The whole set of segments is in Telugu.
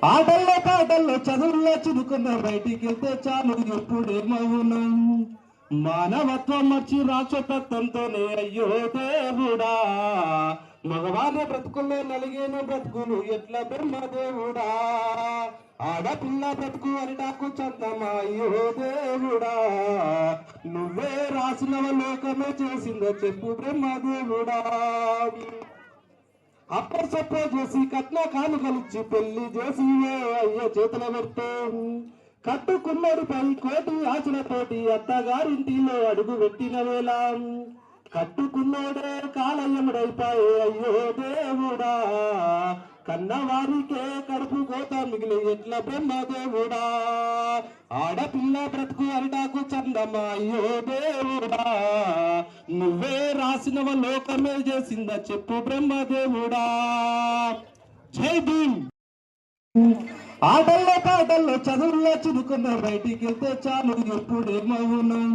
ఆటల్లో పాటల్లో చదువుల్లో చురుకున్న బయటికి వెళ్తే చాలు ఎప్పుడే మౌనం మానవత్వం మర్చి రాక్షతత్వంతోనే అయ్యో దేవుడా మగవారి బ్రతుకుల్లో నలిగిన బ్రతుకులు ఎట్లా బ్రహ్మదేవుడా ఆడపిల్ల బ్రతుకు అరిటాకు చందమా అయ్యో దేవుడా నువ్వే రాసినవ లోకమే చేసిందో చెప్పు బ్రహ్మదేవుడా అప్పటి సప్పో చేసి కట్న కానుకలిచ్చి పెళ్లి చేసి అయ్యో చేతుల పెడితే కట్టుకున్నాడు పై కోటి ఆశలతోటి అత్తగారింటిలో అడుగు పెట్టిన వేళ కట్టుకున్నాడే కాలయముడైపోయే అయ్యో దేవుడా కన్నవారికే కడుపు కోత మిగిలి ఎట్లా బ్రహ్మదేవుడా ఆడపిల్ల బ్రతుకు అరిటాకు చందమా అయ్యో దేవుడా నువ్వే రాసినవ లోకమే చేసిందా చెప్పు బ్రహ్మదేవుడా జై భీమ్ ఆటల్లో పాటల్లో చదువుల్లో చురుకున్న బయటికి వెళ్తే చాలు ఎప్పుడే మౌనం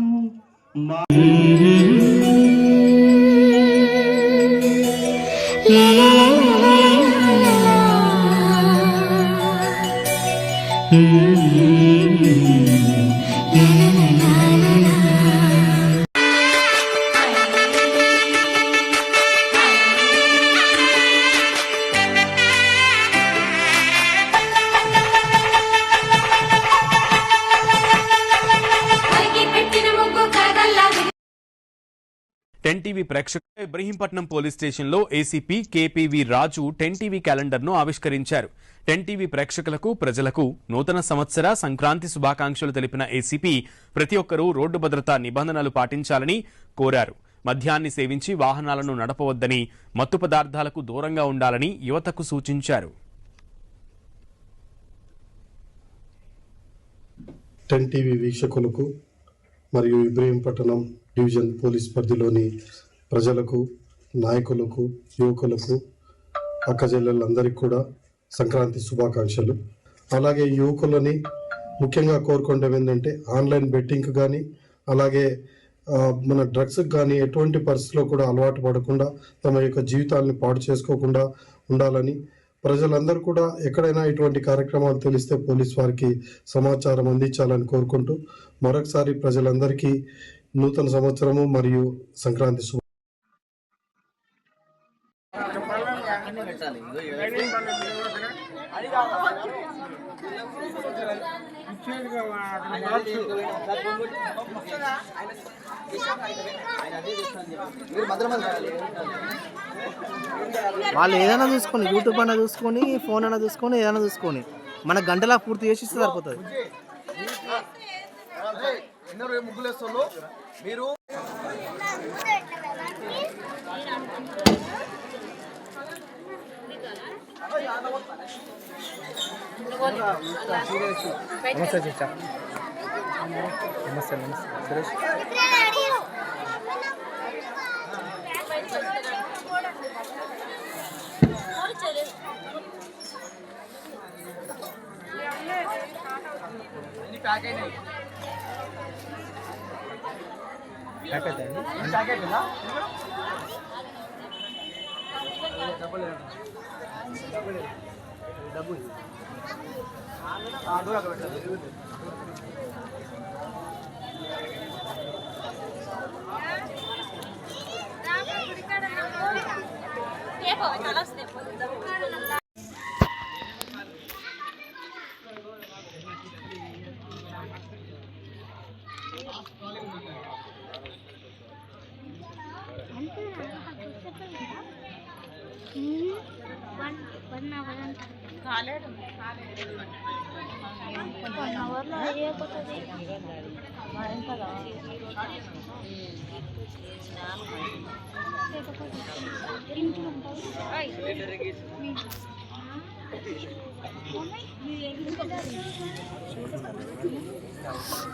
టెన్ టీవీ ప్రేక్షకులు ఇబ్రహీంపట్నం పోలీస్ స్టేషన్లో ఏసీపీ కేపీవీ రాజు టెన్ టీవీ క్యాలెండర్ను ఆవిష్కరించారు. టెన్ టీవీ ప్రేక్షకులకు ప్రజలకు నూతన సంవత్సర సంక్రాంతి శుభాకాంక్షలు తెలిపిన ఏసీపీ ప్రతి ఒక్కరూ రోడ్డు భద్రతా నిబంధనలు పాటించాలని కోరారు. మద్యాన్ని సేవించి వాహనాలను నడపవద్దని, మత్తు పదార్థాలకు దూరంగా ఉండాలని యువతకు సూచించారు. టెన్ టీవీ వీక్షకులకు మరియు ఇబ్రహీంపట్నం డివిజన్ పోలీస్ పరిధిలోని ప్రజలకు, నాయకులకు, యువకులకు, అక్కచెల్లెళ్ళందరికీ కూడా సంక్రాంతి శుభాకాంక్షలు. అలాగే యువకులని ముఖ్యంగా కోరుకోవడం ఏంటంటే ఆన్లైన్ బెట్టింగ్ కానీ అలాగే మన డ్రగ్స్కి కానీ ఎటువంటి పరిస్థితిలో కూడా అలవాటు పడకుండా తమ యొక్క జీవితాలను పాడు చేసుకోకుండా ఉండాలని, ప్రజలందరూ కూడా ఎక్కడైనా ఇటువంటి కార్యక్రమాలు తెలిస్తే పోలీస్ వారికి సమాచారం అందించాలని కోరుకుంటూ మరొకసారి ప్రజలందరికీ నూతన సంవత్సరము మరియు సంక్రాంతి శుభ వాళ్ళు ఏదైనా చూసుకొని యూట్యూబ్ అయినా చూసుకొని ఫోన్ అయినా చూసుకొని ఏదైనా చూసుకొని మన గంటలా పూర్తి చేసి ఇస్తే సరిపోతుంది. మీరు నమస్తే చిచ్చా, నమస్తే నమస్తే సురేష్.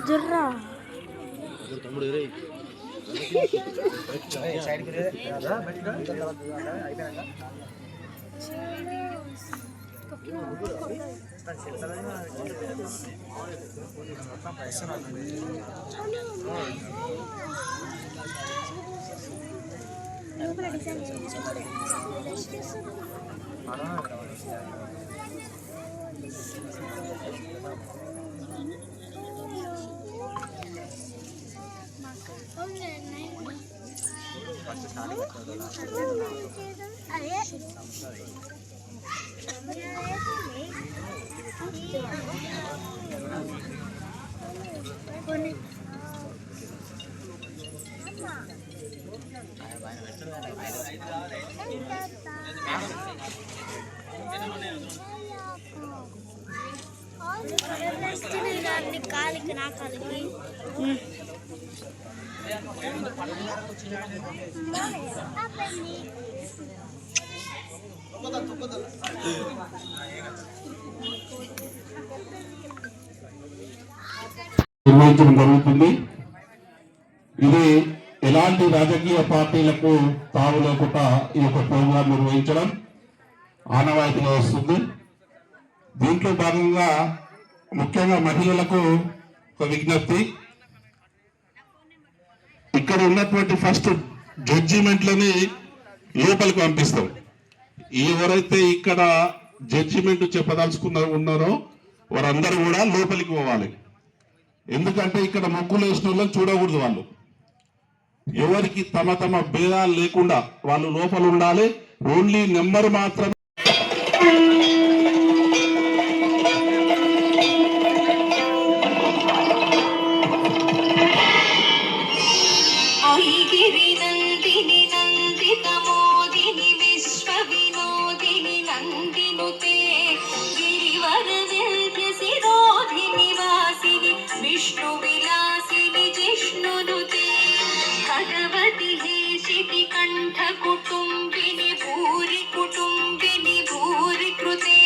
జర్రా కాలికి నా కాలికి నిర్వహించడం జరుగుతుంది. ఇది ఎలాంటి రాజకీయ పార్టీలకు తావు లేకుండా ఈ యొక్క ప్రోగ్రాం నిర్వహించడం ఆనవాయితీగా వస్తుంది. దీంట్లో భాగంగా ముఖ్యంగా మహిళలకు ఒక విజ్ఞప్తి, ఇక్కడ ఉన్నటువంటి ఫస్ట్ జడ్జిమెంట్లని లోపలికి పంపిస్తాం. ఎవరైతే ఇక్కడ జడ్జిమెంట్ ఉన్నారో వారందరూ కూడా లోపలికి పోవాలి. ఎందుకంటే ఇక్కడ ముగ్గులు వేసిన వాళ్ళని చూడకూడదు. వాళ్ళు ఎవరికి తమ తమ భేదాలు లేకుండా వాళ్ళు లోపల ఉండాలి. ఓన్లీ నెంబర్ మాత్రమే. कंठ कुटुंबिनी भूरि कुटुंबिनी भूरि कृते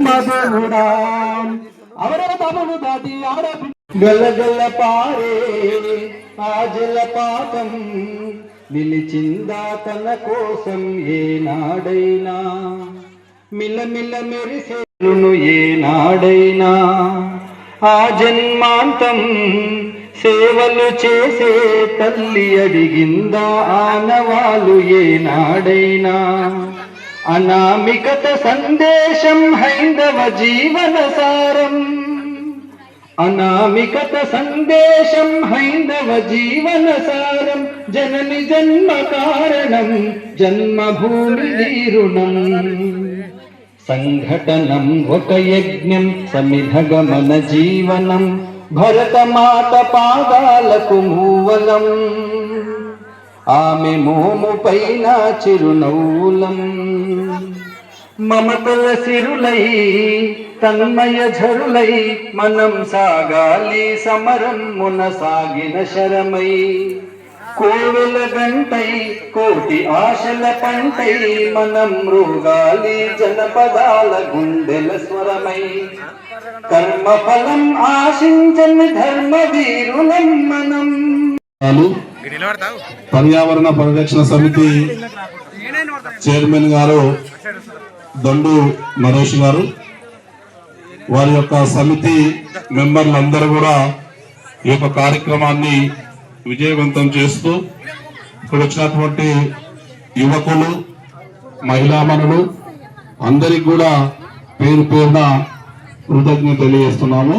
మధురా అవరతమును దాటి గల్లగల్ల పారే ఆ జలపాతం నిలిచిందా తన కోసం ఏనాడైనా మిలమిల మెరిసేను ఏనాడైనా ఆ జన్మాంతం సేవలు చేసే తల్లి అడిగిందా ఆనవాలు ఏనాడైనా అనామికత సందేశం హైందవ జీవన సారం అనామికత సందేశం హైందవ జీవన సారం జనని జన్మ కారణం జన్మభూమి రుణం సంఘటనం ఒక యజ్ఞం సమిధగమన జీవనం భరతమాత పాదాలకు మూవలం ఆమె మోము పైన చిరునవ్వులం మమతల సిరులై తన్మయ ఝరులై మనం సాగాలి సమరం మున సాగిన శరమై కోవెల గంటై కోటి ఆశల పంటై మనం మృగాలి జనపదాల గుండెల స్వరమై కర్మఫలం ఆశించని ధర్మ వీరులం మనం. పర్యావరణ పరిరక్షణ సమితి చైర్మన్ గారు దండు నరేష్ గారు, వారి యొక్క సమితి మెంబర్లందరూ కూడా ఈ యొక్క కార్యక్రమాన్ని విజయవంతం చేస్తూ ఇక్కడ వచ్చినటువంటి యువకులు మహిళామణులు అందరికి కూడా పేరు పేరున కృతజ్ఞత తెలియజేస్తున్నాము.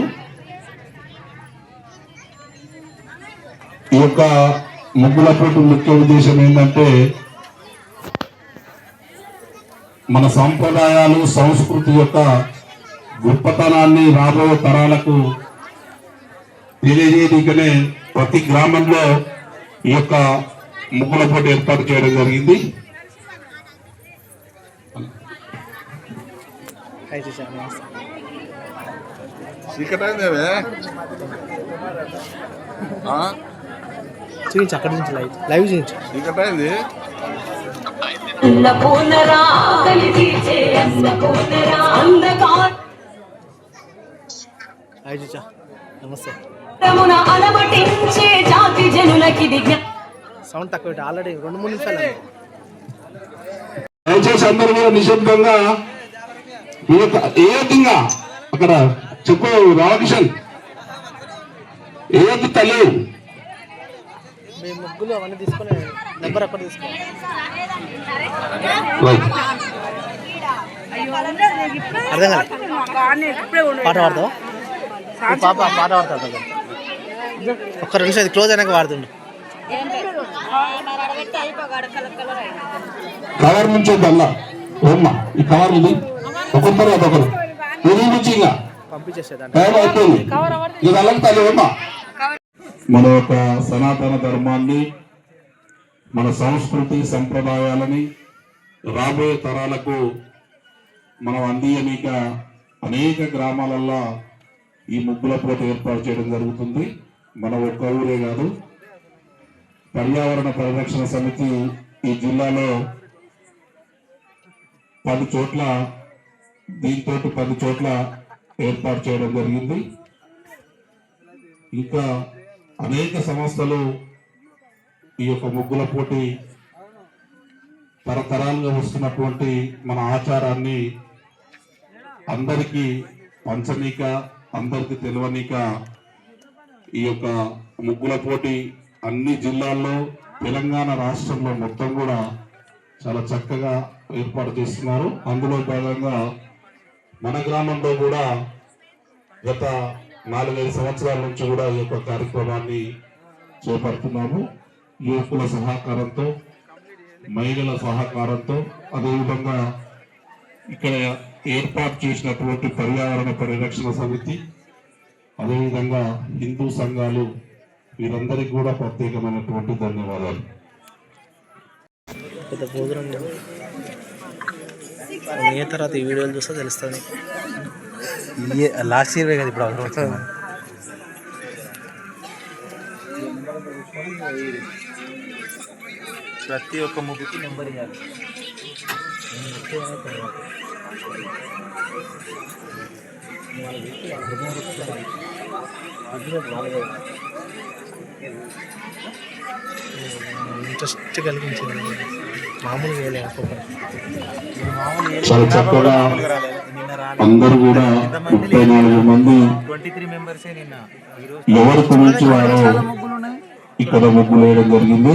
ఈ యొక్క ముగ్గుల పోటీ ముఖ్య ఉద్దేశం ఏంటంటే మన సంప్రదాయాలు సంస్కృతి యొక్క గొప్పతనాన్ని రాబోయే తరాలకు తెలియజేయడానికనే ప్రతి గ్రామంలో ఈ యొక్క ముగ్గుల పోటీ ఏర్పాటు చేయడం జరిగింది. చూపించు, అక్కడ నుంచి లైవ్ చూపించు. నమస్తే. సౌండ్ తక్కువ ఆల్రెడీ 2-3 నిమిషాలు. దయచేసి అందరూ కూడా నిశ్శబ్దంగా ఏదిగా అక్కడ చెప్పు రామకిషన్ ఏది తల్లి మీ ముగ్గులు అవన్నీ తీసుకొని నెంబర్ అక్కడ తీసుకోండి. అర్థం కాదు. పాట పాడతావా? పాప పాట పాడతావు. ఒక్క 2 నిమిషం క్లోజ్ అయినాక పాడుతుండు. కవర్ నుంచి అల్లా ఓమ్మ ఈ కవర్ ఇది ఒకరి తర్వాత ఒకరు ఇది నుంచి ఇంకా పంపించేసేదాన్ని టైం అయిపోయింది. ఇది అలాగే తల్లి ఓమ్మ. మన యొక్క సనాతన ధర్మాన్ని, మన సంస్కృతి సంప్రదాయాలని రాబోయే తరాలకు మనం అందియనీక అనేక గ్రామాలలో ఈ ముగ్గుల పోటీ ఏర్పాటు చేయడం జరుగుతుంది. మన ఒక్క ఊరే కాదు, పర్యావరణ పరిరక్షణ సమితి ఈ జిల్లాలో 10 చోట్ల దీంతో 10 చోట్ల ఏర్పాటు చేయడం జరిగింది. ఇంకా అనేక సంస్థలు ఈ యొక్క ముగ్గుల పోటీ తరతరాలుగా వస్తున్నటువంటి మన ఆచారాన్ని అందరికీ పంచనీక, అందరికీ తెలియనీక ఈ యొక్క ముగ్గుల పోటీ అన్ని జిల్లాల్లో తెలంగాణ రాష్ట్రంలో మొత్తం కూడా చాలా చక్కగా ఏర్పాటు చేస్తున్నారు. అందులో భాగంగా మన గ్రామంలో కూడా గత 4-5 సంవత్సరాల నుంచి కూడా ఈ యొక్క కార్యక్రమాన్ని చేపడుతున్నాము. యువకుల సహకారంతో, మహిళల సహకారంతో, అదేవిధంగా ఇక్కడ ఏర్పాటు చేసినటువంటి పర్యావరణ పరిరక్షణ సమితి, అదేవిధంగా హిందూ సంఘాలు, వీరందరికీ కూడా ప్రత్యేకమైనటువంటి ధన్యవాదాలు. పెద్ద భోజనం ఏ తర్వాత ఈ వీడియోలు చూస్తే తెలుస్తుంది. లాస్ట్ ఇయర్ కదా ఇప్పుడు అవసరం. ప్రతి ఒక్క ముగ్గుకి నెంబర్ ఇవ్వాలి. ఇంట్రెస్ట్ కలిగించింది మామూలుగా వేయలేదు చాలా చక్కగా అందరూ కూడా 34 మంది ఎవరి గురించి వారు ఇక్కడ ముగ్గులు వేయడం జరిగింది.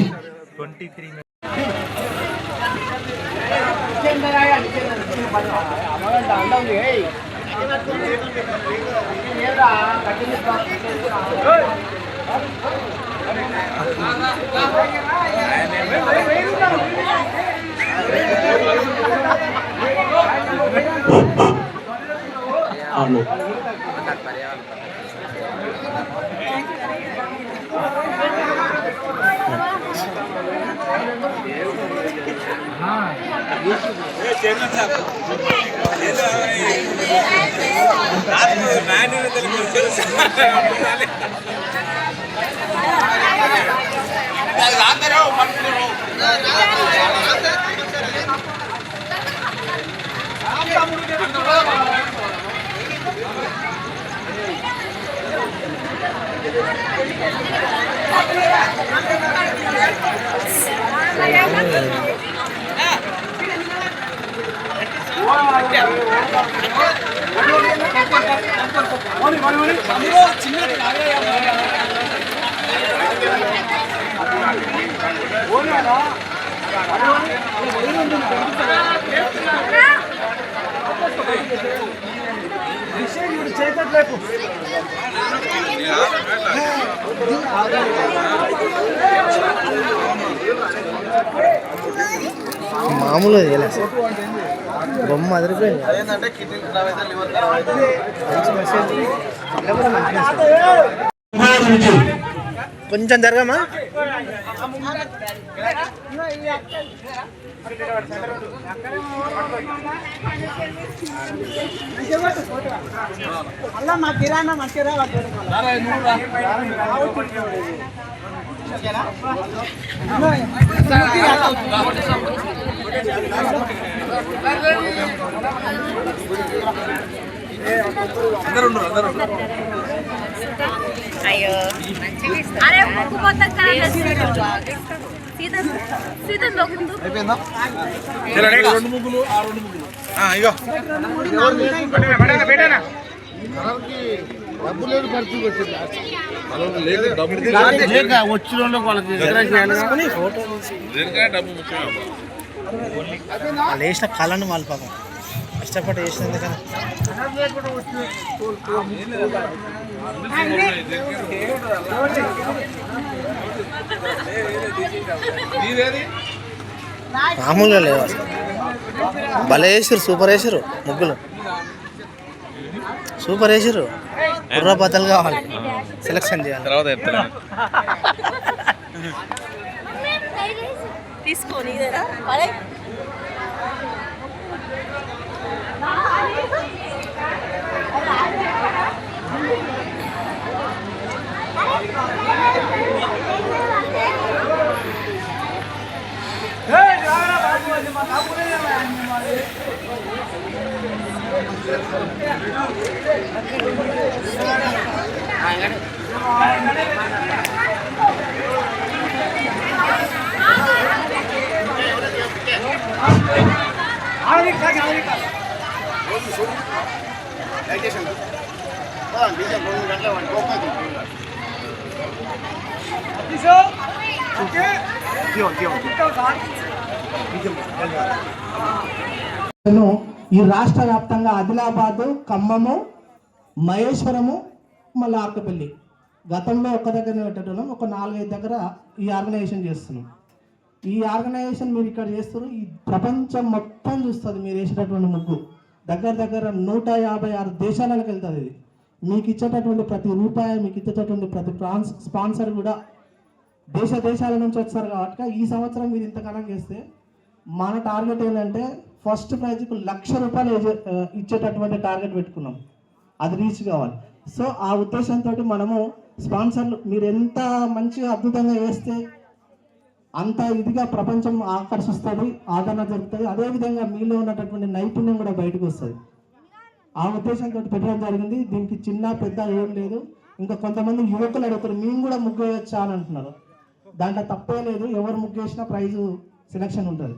మామూలుగా చేయలేదు బొమ్మ అదిరిపోయింది. కొంచెం జరగమా అయ్యో అరే ముక్కు మొత్తం సీత అయిపోయిందా? రెండు ముగ్గులు ఇగో డబ్బు లేదు పరిస్థితి వచ్చింది. వచ్చిన వాళ్ళకి వాళ్ళు వేసిన కళను వాళ్ళు పాపం కష్టపడి వేసినందు కానీ మామూలుగా లేవు అసలు. భలే వేసారు, సూపర్ వేసారు ముగ్గులు, సూపర్ వేసారు. కుర్ర బద్దలు కావాలి, సెలెక్షన్ చేయాలి. తర్వాత తీసుకొని ఈ రాష్ట్ర వ్యాప్తంగా ఆదిలాబాదు, ఖమ్మము, మహేశ్వరము, మళ్ళీ ఆర్కపల్లి గతంలో ఒక్క దగ్గర పెట్టడం, ఒక 4-5 దగ్గర ఈ ఆర్గనైజేషన్ చేస్తున్నాం. ఈ ఆర్గనైజేషన్ మీరు ఇక్కడ చేస్తారు, ఈ ప్రపంచం మొత్తం చూస్తుంది మీరు వేసేటటువంటి ముగ్గు. దగ్గర 156 దేశాలకు వెళ్తుంది. ఇది మీకు ఇచ్చేటటువంటి ప్రతి రూపాయి, మీకు ఇచ్చేటటువంటి ప్రతి స్పాన్సర్ కూడా దేశాల నుంచి వచ్చారు. కాబట్టి ఈ సంవత్సరం మీరు ఇంతకాలం చేస్తే మన టార్గెట్ ఏంటంటే ఫస్ట్ ప్రైజ్కు ₹1,00,000 ఇచ్చేటటువంటి టార్గెట్ పెట్టుకున్నాం. అది రీచ్ కావాలి. సో ఆ ఉద్దేశంతో మనము స్పాన్సర్లు మీరు ఎంత మంచిగా అద్భుతంగా వేస్తే అంత ఇదిగా ప్రపంచం ఆకర్షిస్తుంది, ఆదరణ జరుగుతుంది. అదేవిధంగా మీలో ఉన్నటువంటి నైపుణ్యం కూడా బయటకు వస్తుంది. ఆ ఉద్దేశంతో పెట్టడం జరిగింది. దీనికి చిన్న పెద్ద ఏం లేదు. ఇంకా కొంతమంది యువకులు అడుగుతారు, మేము కూడా ముగ్గు వేయచ్చా అని అంటున్నారు. దాంట్లో తప్పే లేదు. ఎవరు ముగ్గు వేసినా ప్రైజు సెలక్షన్ ఉంటుంది.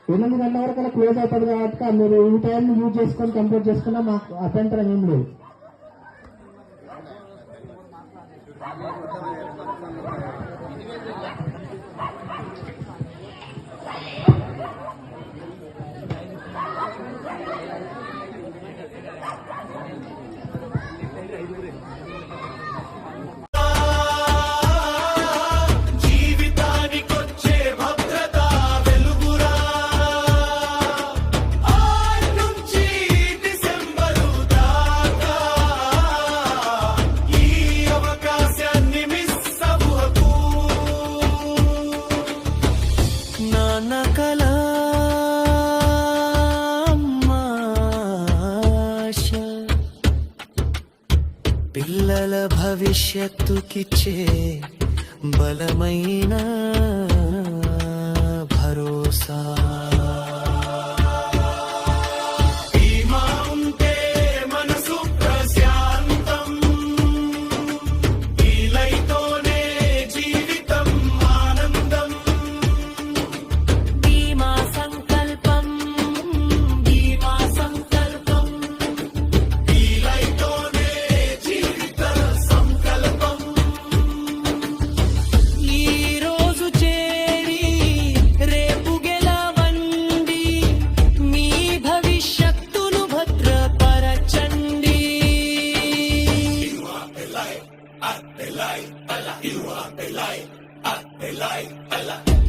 8 గంటల వరకు అలా క్లోజ్ అవుతుంది కాబట్టి మీరు ఈ టైంని యూజ్ చేసుకొని కంప్లీట్ చేసుకున్నా మాకు అభ్యంతరం ఏం లేదు. పిల్లల భవిష్యత్తుకిచ్చే బలమైన భరోసా బీమా ఉంటే మనసు ప్రశాంతం ఈలైతోనే జీవితం ఆనందం బీమా సంకల్పం బీమా సంకల్పం ఈలైతోనే జీవిత సంకల్పం ఈ రోజు చేరి రేపు గెలవండి మీ భవిష్యత్తును భద్రపరచండి You are the light, Allah.